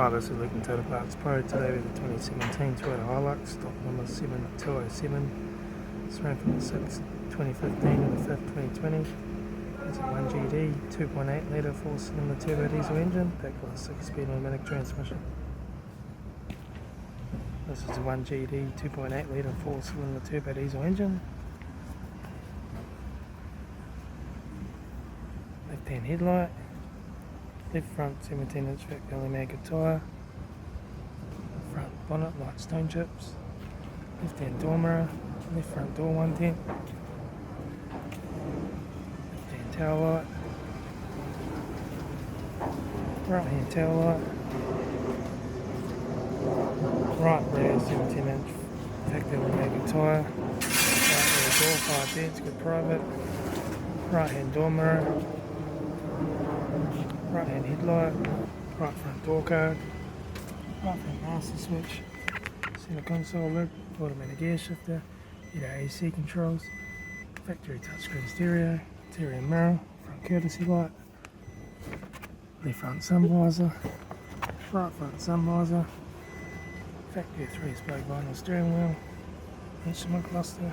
Hi, this is Luke from Toyota Parts Pro. Today with the 2017 Toyota Hilux, stock number 7207. It's ran from the 6th 2015 to the 5th 2020. It's a 1GD 2.8 litre 4-cylinder turbo diesel engine backed with a 6-speed automatic transmission. This is a 1GD 2.8 litre 4-cylinder turbo diesel engine. Left-hand headlight. Left front 17-inch factory made tyre. Front bonnet light stone chips. Left hand door mirror. Left front door 1 dent. Left hand tail light. Right hand tail light. Right rear 17-inch factory made tyre. Right rear door 5 dents, good private. Right hand door mirror. Right hand headlight, right front door card, right front master switch, center console lid, automatic air shifter, heater AC controls, factory touchscreen stereo, interior mirror, front courtesy light, left front sun visor, right front sun visor, factory 3-spoke vinyl steering wheel, instrument cluster.